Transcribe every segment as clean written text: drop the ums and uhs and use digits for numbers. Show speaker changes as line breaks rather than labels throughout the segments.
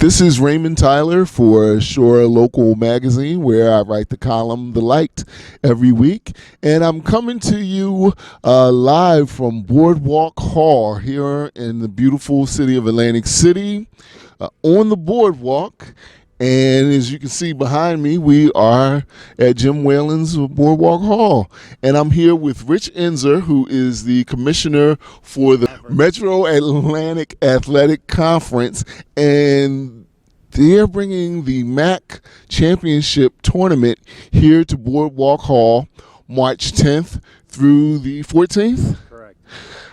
This is Raymond Tyler for Shore Local Magazine, where I write the column The Light every week. And I'm coming to you live from Boardwalk Hall here in the beautiful city of Atlantic City on the boardwalk. And as you can see behind me, we are at Jim Whalen's Boardwalk Hall. And I'm here with Rich Ensor, who is the commissioner for the Metro Atlantic Athletic Conference. And they're bringing the Maac Championship Tournament here to Boardwalk Hall March 10th through the 14th.
Correct.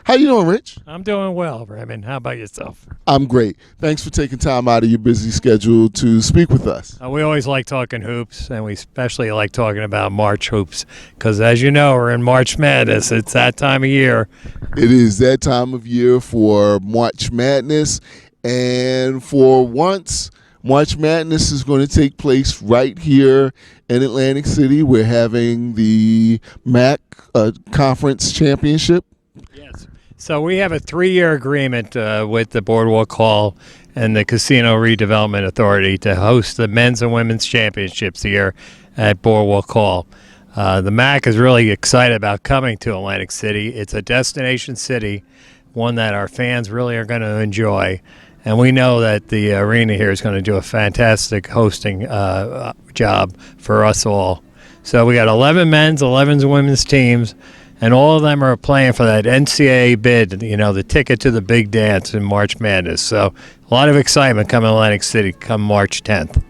How you doing, Rich?
I'm doing well, Raymond. How about yourself?
I'm great. Thanks for taking time out of your busy schedule to speak with us.
We always like talking hoops, and we especially like talking about March hoops because, as you know, we're in March Madness. It's that time of year.
It is that time of year for March Madness, and for once, March Madness is going to take place right here in Atlantic City. We're having the Maac Conference Championship.
Yes. So we have a 3-year agreement with the Boardwalk Hall and the Casino Redevelopment Authority to host the men's and women's championships here at Boardwalk Hall. The Maac is really excited about coming to Atlantic City. It's a destination city, one that our fans really are going to enjoy. And we know that the arena here is going to do a fantastic hosting job for us all. So we got 11 men's, 11 women's teams, and all of them are playing for that NCAA bid, you know, the ticket to the big dance in March Madness. So a lot of excitement coming to Atlantic City come March 10th.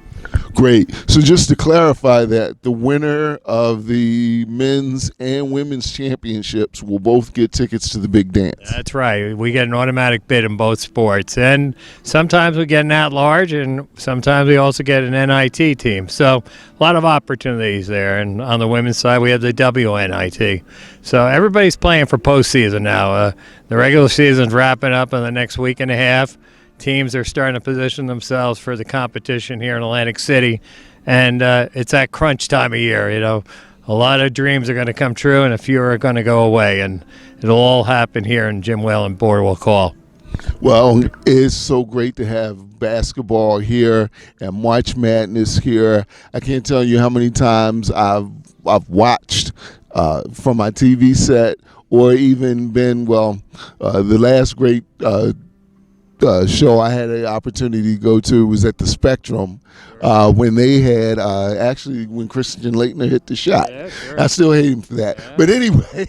Great. So just to clarify that, the winner of the men's and women's championships will both get tickets to the big dance.
That's right. We get an automatic bid in both sports. And sometimes we get an at-large, and sometimes we also get an NIT team. So a lot of opportunities there. And on the women's side, we have the WNIT. So everybody's playing for postseason now. The regular season's wrapping up in the next week and a half. Teams are starting to position themselves for the competition here in Atlantic City, and it's that crunch time of year. You know, a lot of dreams are going to come true, and a few are going to go away, and it'll all happen here in Jim Whalen Boardwalk Hall.
Well, it's so great to have basketball here and March Madness here. I can't tell you how many times I've watched from my TV set, or even been the last great show I had an opportunity to go to was at the Spectrum when they had actually when Christian Laettner hit the shot.
Yeah, sure.
I still hate him for that, but anyway.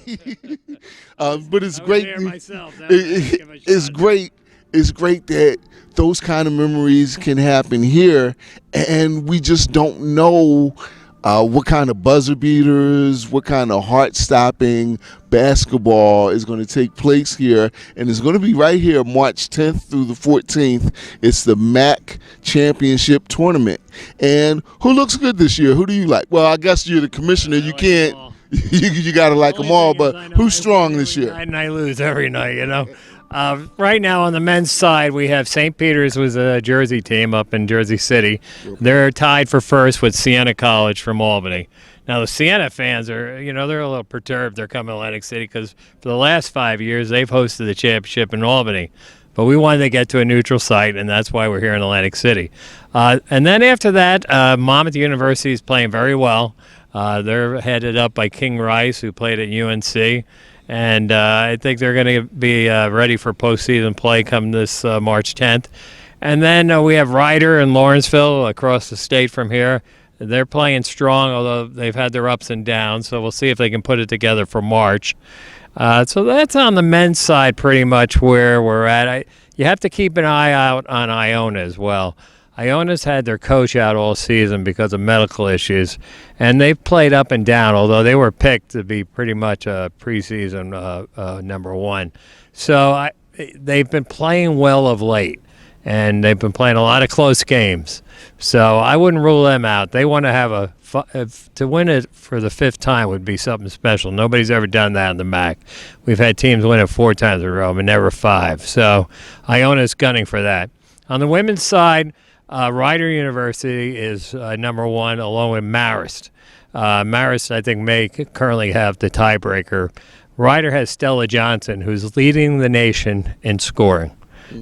But it's great. It's great. It's great that those kind of memories can happen here, and we just don't know what kind of buzzer beaters, what kind of heart-stopping basketball is going to take place here. And it's going to be right here March 10th through the 14th. It's the Maac Championship Tournament. And who looks good this year? Who do you like? Well, I guess you're the commissioner. You can't. You got to like them all. But who's strong this year?
And I lose every night, you know. Right now on the men's side, we have St. Peter's was a Jersey team up in Jersey City. They're tied for first with Siena College from Albany. Now the Siena fans are, you know, they're a little perturbed. They're coming to Atlantic City because for the last 5 years they've hosted the championship in Albany. But we wanted to get to a neutral site, and that's why we're here in Atlantic City. And then after that, Monmouth University is playing very well. They're headed up by King Rice, who played at UNC. And I think they're going to be ready for postseason play come this March 10th. And then we have Ryder and Lawrenceville across the state from here. They're playing strong, although they've had their ups and downs. So we'll see if they can put it together for March. So that's on the men's side pretty much where we're at. You have to keep an eye out on Iona as well. Iona's had their coach out all season because of medical issues, and they've played up and down, although they were picked to be pretty much a preseason number one. So they've been playing well of late, and they've been playing a lot of close games. So I wouldn't rule them out. They want to have to win it for the 5th time would be something special. Nobody's ever done that in the Maac. We've had teams win it 4 times in a row, but never 5. So Iona's gunning for that. On the women's side, Rider University is number 1, along with Marist. Marist, I think, may currently have the tiebreaker. Rider has Stella Johnson, who's leading the nation in scoring.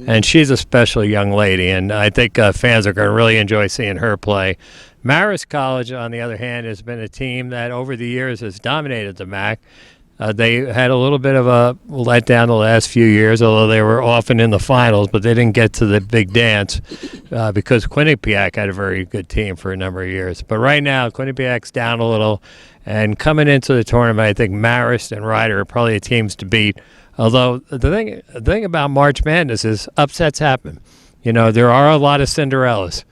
and she's a special young lady, and I think fans are going to really enjoy seeing her play. Marist College, on the other hand, has been a team that over the years has dominated the Maac. They had a little bit of a letdown the last few years, although they were often in the finals, but they didn't get to the big dance because Quinnipiac had a very good team for a number of years. But right now, Quinnipiac's down a little, and coming into the tournament, I think Marist and Ryder are probably the teams to beat. Although the thing about March Madness is upsets happen. You know, there are a lot of Cinderellas.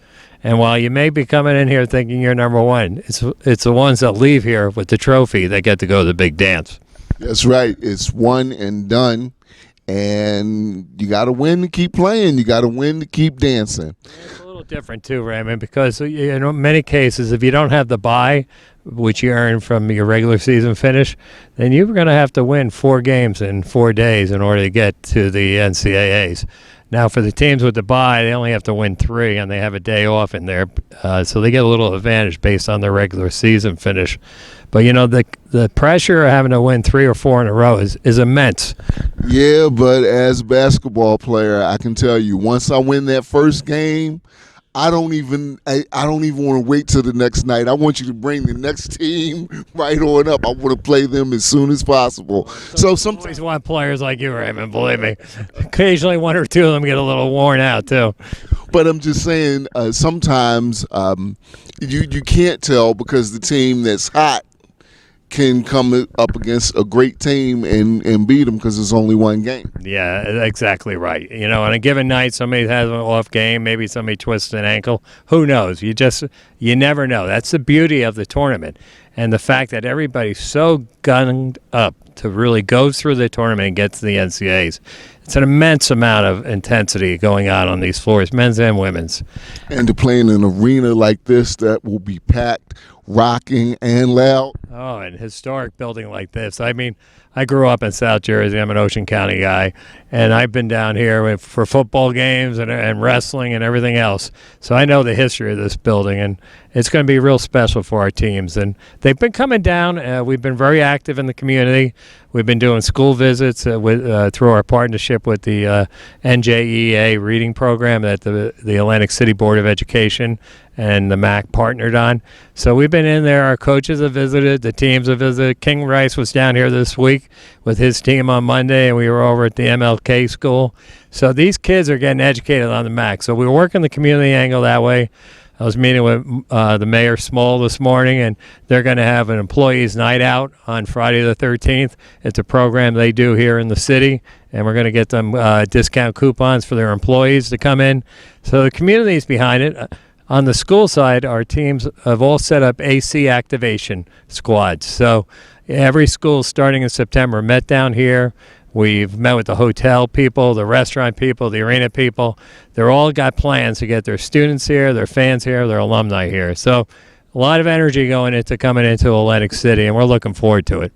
And while you may be coming in here thinking you're number one, it's the ones that leave here with the trophy that get to go to the big dance.
That's right. It's one and done, and you got to win to keep playing. You got to win to keep dancing.
It's a little different too, Raymond, because in many cases, if you don't have the bye, which you earn from your regular season finish, then you're going to have to win 4 games in 4 days in order to get to the NCAAs. Now, for the teams with the bye, they only have to win 3, and they have a day off in there, so they get a little advantage based on their regular season finish. But, you know, the pressure of having to win 3 or 4 in a row is immense.
Yeah, but as a basketball player, I can tell you, once I win that first game, I don't even want to wait till the next night. I want you to bring the next team right on up. I want to play them as soon as possible. So sometimes
always want players like you, Raymond, believe me. Occasionally 1 or 2 of them get a little worn out, too.
But I'm just saying, sometimes you can't tell because the team that's hot can come up against a great team and beat them because there's only one game.
Yeah, exactly right. You know, on a given night, somebody has an off game. Maybe somebody twists an ankle. Who knows? You never know. That's the beauty of the tournament, and the fact that everybody's so gunned up to really go through the tournament and get to the NCAAs. It's an immense amount of intensity going on these floors, men's and women's.
And to play in an arena like this that will be packed, rocking, and loud.
Oh, an historic building like this. I mean, I grew up in South Jersey. I'm an Ocean County guy, and I've been down here for football games and wrestling and everything else. So I know the history of this building, and it's going to be real special for our teams. And they've been coming down. We've been very active in the community. We've been doing school visits through our partnership with the NJEA reading program that the Atlantic City Board of Education and the Maac partnered on. So we've been in there. Our coaches have visited. The teams have visited. King Rice was down here this week with his team on Monday, and we were over at the MLK school. So these kids are getting educated on the Maac. So we're working the community angle that way. I was meeting with the Mayor Small this morning, and they're going to have an employees' night out on Friday the 13th. It's a program they do here in the city, and we're going to get them discount coupons for their employees to come in. So the community's behind it. On the school side, our teams have all set up AC activation squads. So every school starting in September met down here. We've met with the hotel people, the restaurant people, the arena people. They're all got plans to get their students here, their fans here, their alumni here. So a lot of energy going into coming into Atlantic City, and we're looking forward to it.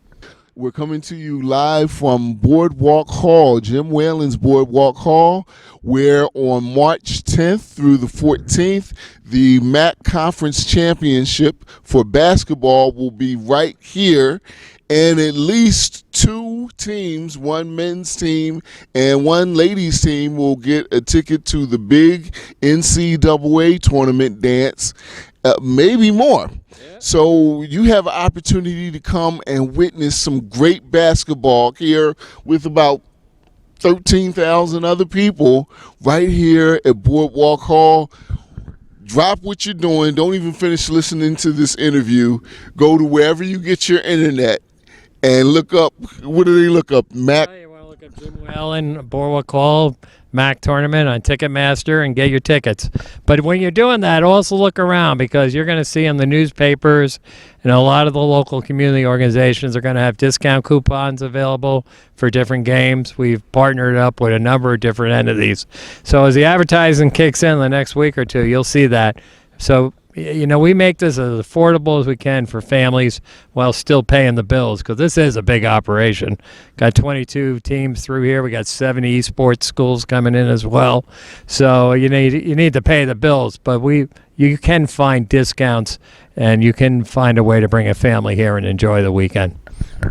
We're coming to you live from Boardwalk Hall, Jim Whalen's Boardwalk Hall, where on March 10th through the 14th, the Maac Conference Championship for basketball will be right here. And at least 2 teams, 1 men's team and 1 ladies team, will get a ticket to the big NCAA tournament dance, maybe more. So you have an opportunity to come and witness some great basketball here with about 13,000 other people right here at Boardwalk Hall. Drop what you're doing. Don't even finish listening to this interview. Go to wherever you get your internet and look up. What do they look up? Maac.
You want to look up Jim Whalen, Boardwalk Hall, Maac tournament on Ticketmaster and get your tickets. But when you're doing that, also look around because you're going to see in the newspapers and a lot of the local community organizations are going to have discount coupons available for different games. We've partnered up with a number of different entities. So as the advertising kicks in the next week or 2, you'll see that. So, you know, we make this as affordable as we can for families while still paying the bills because this is a big operation. Got 22 teams through here. We got 70 esports schools coming in as well. So you need to pay the bills, but you can find discounts and you can find a way to bring a family here and enjoy the weekend.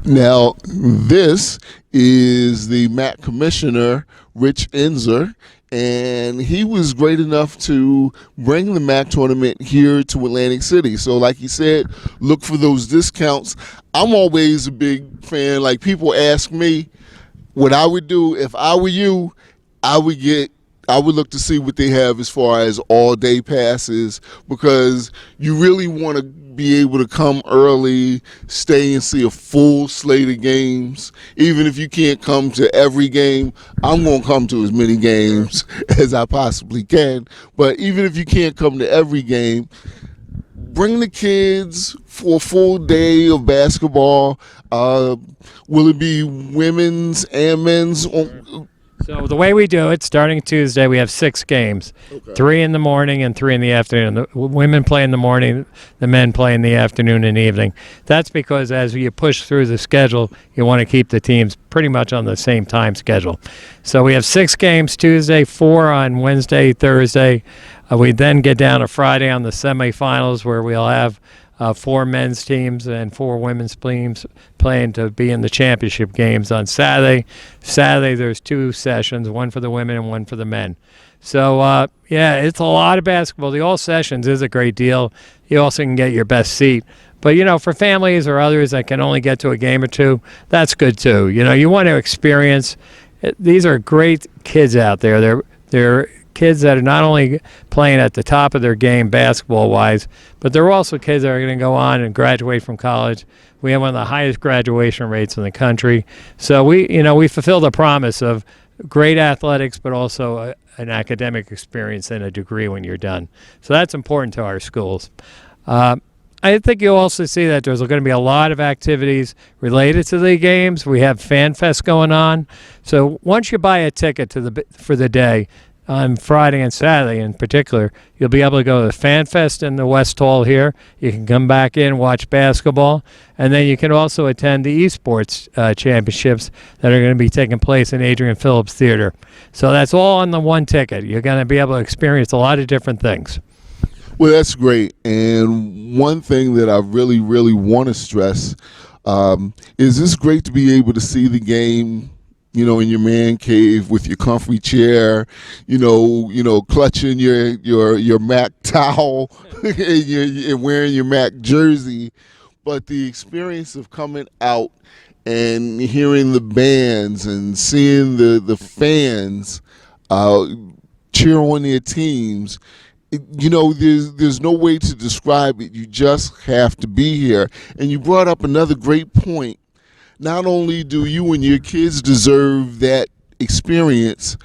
Now, this is the Maac Commissioner, Rich Ensor, and he was great enough to bring the Maac tournament here to Atlantic City. So like he said, look for those discounts. I'm always a big fan. Like, people ask me what I would do if I were you. I would look to see what they have as far as all-day passes, because you really want to be able to come early, stay and see a full slate of games. Even if you can't come to every game, I'm going to come to as many games as I possibly can. But even if you can't come to every game, bring the kids for a full day of basketball. Will it be women's and men's?
So the way we do it, starting Tuesday, we have 6 games, 3 in the morning and 3 in the afternoon. The women play in the morning, the men play in the afternoon and evening. That's because as you push through the schedule, you want to keep the teams pretty much on the same time schedule. So we have 6 games Tuesday, 4 on Wednesday, Thursday. We then get down to Friday on the semifinals, where we'll have 4 men's teams and 4 women's teams playing to be in the championship games on Saturday. Saturday, there's 2 sessions, one for the women and one for the men. So, it's a lot of basketball. The all sessions is a great deal. You also can get your best seat. But, for families or others that can only get to a game or 2, that's good too. You want to experience. These are great kids out there. They're kids that are not only playing at the top of their game basketball-wise, but they're also kids that are going to go on and graduate from college. We have one of the highest graduation rates in the country. So we fulfill the promise of great athletics, but also an academic experience and a degree when you're done. So that's important to our schools. I think you'll also see that there's going to be a lot of activities related to the games. We have Fan Fest going on. So once you buy a ticket for the day, on Friday and Saturday in particular, you'll be able to go to the Fan Fest in the West Hall here. You can come back in, watch basketball, and then you can also attend the esports championships that are going to be taking place in Adrian Phillips Theater. So that's all on the one ticket. You're going to be able to experience a lot of different things.
Well, that's great. And one thing that I really, really want to stress is it's great to be able to see the game, in your man cave with your comfy chair, clutching your Maac towel and wearing your Maac jersey. But the experience of coming out and hearing the bands and seeing the fans cheer on their teams, there's no way to describe it. You just have to be here. And you brought up another great point. Not only do you and your kids deserve that experience,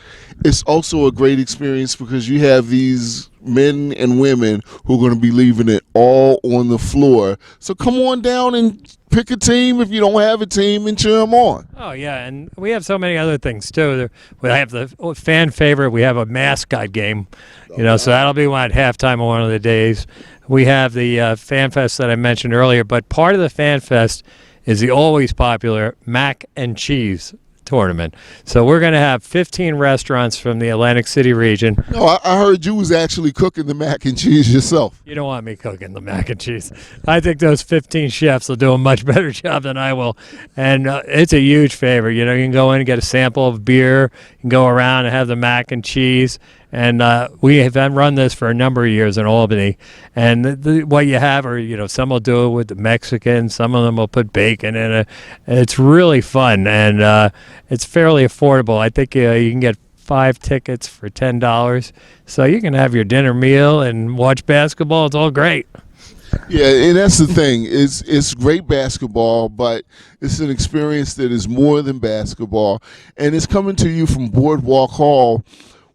it's also a great experience because you have these men and women who are going to be leaving it all on the floor. So come on down and pick a team if you don't have a team and cheer them on.
Oh, yeah, and we have so many other things, too. We have the fan favorite. We have a mascot game, so that'll be at halftime on one of the days. We have the Fan Fest that I mentioned earlier, but part of the Fan Fest is the always popular Mac and Cheese tournament. So we're going to have 15 restaurants from the Atlantic City region.
No, I heard you was actually cooking the mac and cheese yourself.
You don't want me cooking the mac and cheese. I think those 15 chefs will do a much better job than I will. And it's a huge favor. You can go in and get a sample of beer. You can go around and have the mac and cheese. And we have run this for a number of years in Albany. And what you have are, some will do it with the Mexican. Some of them will put bacon in it. It's really fun. And it's fairly affordable. I think you can get 5 tickets for $10. So you can have your dinner meal and watch basketball. It's all great.
Yeah, and that's the thing. It's great basketball, but it's an experience that is more than basketball. And it's coming to you from Boardwalk Hall,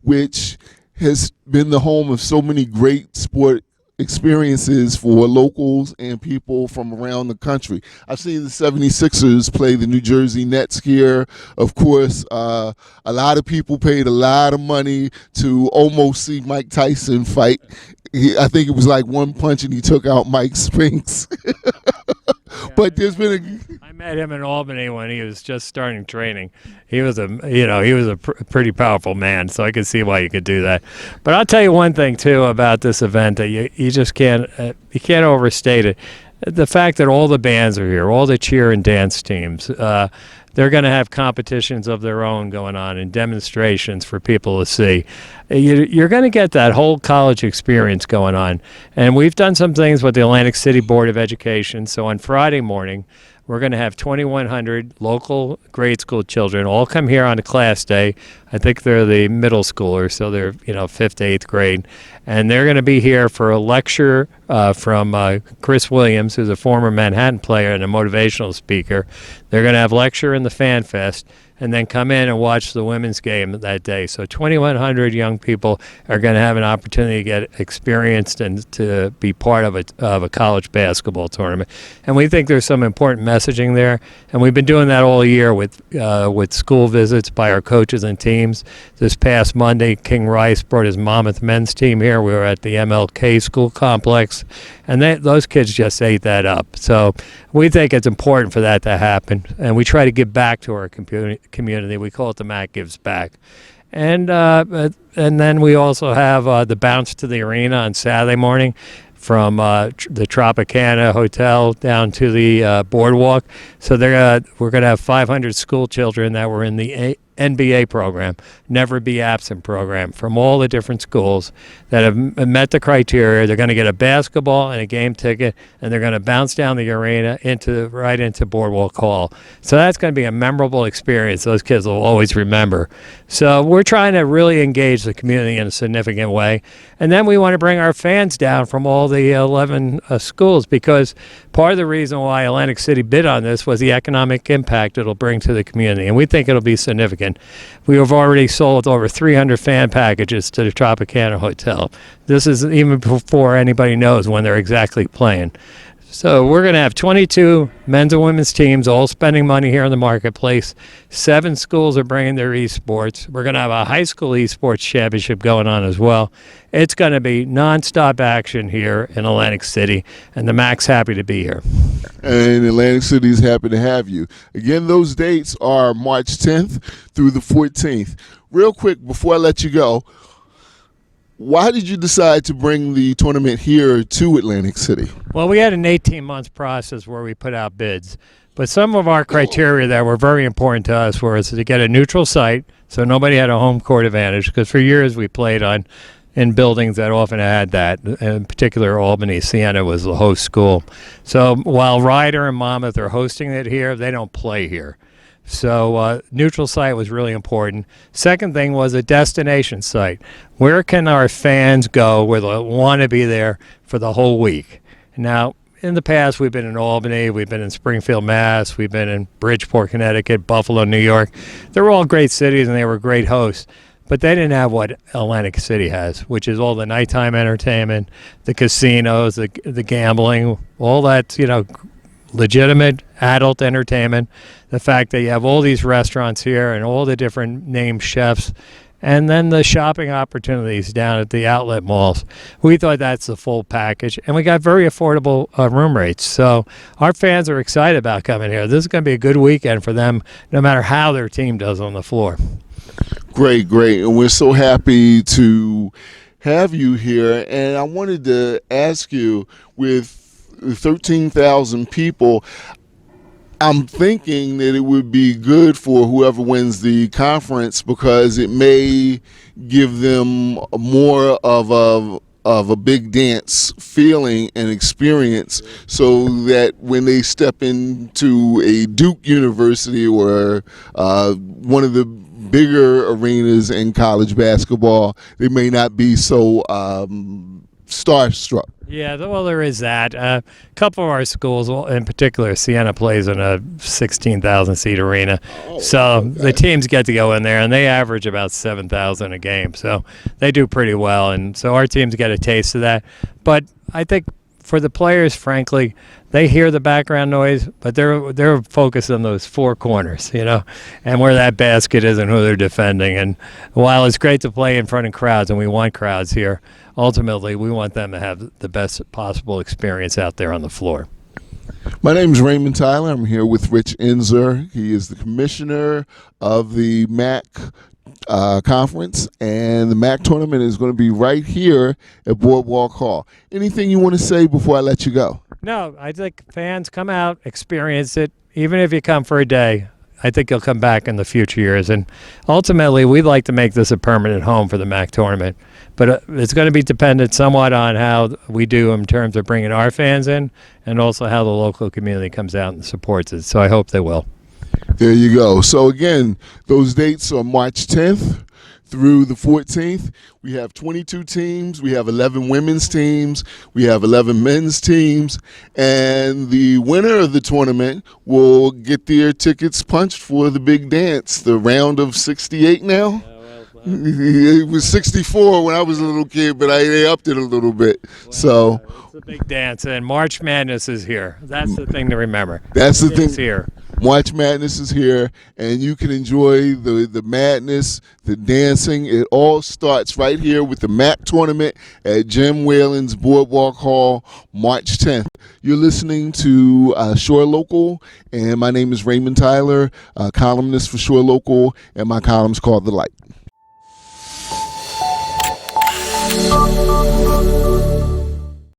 which has been the home of so many great sport experiences for locals and people from around the country. I've seen the 76ers play the New Jersey Nets here. Of course, a lot of people paid a lot of money to almost see Mike Tyson fight. I think it was like one punch and he took out Mike Spinks. But there's been
I met him in Albany when he was just starting training. He was a pretty powerful man, so I could see why you could do that. But I'll tell you one thing too about this event that you just can't overstate it. The fact that all the bands are here, all the cheer and dance teams, they're going to have competitions of their own going on and demonstrations for people to see. You're going to get that whole college experience going on. And we've done some things with the Atlantic City Board of Education. So on Friday morning, we're going to have 2,100 local grade school children all come here on a class day. I think they're the middle schoolers, so they're 5th to 8th grade. And they're going to be here for a lecture from Chris Williams, who's a former Manhattan player and a motivational speaker. They're going to have lecture in the Fan Fest and then come in and watch the women's game that day. So 2,100 young people are going to have an opportunity to get experienced and to be part of a college basketball tournament. And we think there's some important messaging there. And we've been doing that all year with school visits by our coaches and teams. This past Monday, King Rice brought his Monmouth men's team here. We were at the MLK school complex, and those kids just ate that up. So we think it's important for that to happen, and we try to give back to our community. We call it the Maac Gives Back. And then we also have the Bounce to the Arena on Saturday morning from the Tropicana Hotel down to the boardwalk. So we're going to have 500 school children that were in the NBA program, Never Be Absent program, from all the different schools that have met the criteria. They're going to get a basketball and a game ticket, and they're going to bounce down the arena right into Boardwalk Hall. So that's going to be a memorable experience those kids will always remember. So we're trying to really engage the community in a significant way. And then we want to bring our fans down from all the 11 schools, because part of the reason why Atlantic City bid on this was the economic impact it'll bring to the community, and we think it'll be significant. We have already sold over 300 fan packages to the Tropicana Hotel. This is even before anybody knows when they're exactly playing. So we're going to have 22 men's and women's teams all spending money here in the marketplace. 7 schools are bringing their esports. We're going to have a high school esports championship going on as well. It's going to be nonstop action here in Atlantic City, and the Maac's happy to be here.
And Atlantic City is happy to have you. Again, those dates are March 10th through the 14th. Real quick, before I let you go, why did you decide to bring the tournament here to Atlantic City?
Well, we had an 18-month process where we put out bids. But some of our criteria that were very important to us was to get a neutral site, so nobody had a home court advantage, because for years we played in buildings that often had that. In particular, Albany, Siena was the host school. So while Ryder and Monmouth are hosting it here, they don't play here. So neutral site was really important. Second thing was a destination site. Where can our fans go where they want to be there for the whole week? Now, in the past, we've been in Albany, we've been in Springfield, Mass., we've been in Bridgeport, Connecticut, Buffalo, New York. They're all great cities, and they were great hosts. But they didn't have what Atlantic City has, which is all the nighttime entertainment, the casinos, the gambling, all that, legitimate adult entertainment. The fact that you have all these restaurants here and all the different named chefs, and then the shopping opportunities down at the outlet malls. We thought that's the full package, and we got very affordable room rates. So our fans are excited about coming here. This is going to be a good weekend for them, no matter how their team does on the floor.
Great. And we're so happy to have you here. And I wanted to ask you, with 13,000 people, I'm thinking that it would be good for whoever wins the conference, because it may give them more of a big dance feeling and experience, so that when they step into a Duke University or one of the bigger arenas in college basketball, they may not be so starstruck.
Yeah, well, there is that. A couple of our schools, in particular, Siena plays in a 16,000-seat arena. The teams get to go in there, and they average about 7,000 a game. So they do pretty well, and so our teams get a taste of that. But I think for the players, frankly, they hear the background noise, but they're focused on those 4 corners, and where that basket is and who they're defending. And while it's great to play in front of crowds, and we want crowds here, ultimately we want them to have the best possible experience out there on the floor.
My name is Raymond Tyler. I'm here with Rich Ensor. He is the commissioner of the Maac conference, and the Maac tournament is going to be right here at Boardwalk Hall. Anything you want to say before I let you go?
No, I think fans come out, experience it. Even if you come for a day, I think he'll come back in the future years. And ultimately, we'd like to make this a permanent home for the Maac tournament. But it's going to be dependent somewhat on how we do in terms of bringing our fans in, and also how the local community comes out and supports it. So I hope they will.
There you go. So again, those dates are March 10th through the 14th. We have 22 teams. We have 11 women's teams. We have 11 men's teams. And the winner of the tournament will get their tickets punched for the big dance, the round of 68 now. It was 64 when I was a little kid, but they upped it a little bit. So
it's a big dance, and March Madness is here. That's the thing to remember.
That's the thing.
It's here.
March Madness is here, and you can enjoy the madness, the dancing. It all starts right here with the Maac tournament at Jim Whalen's Boardwalk Hall, March 10th. You're listening to Shore Local, and my name is Raymond Tyler, columnist for Shore Local, and my column's called The Light.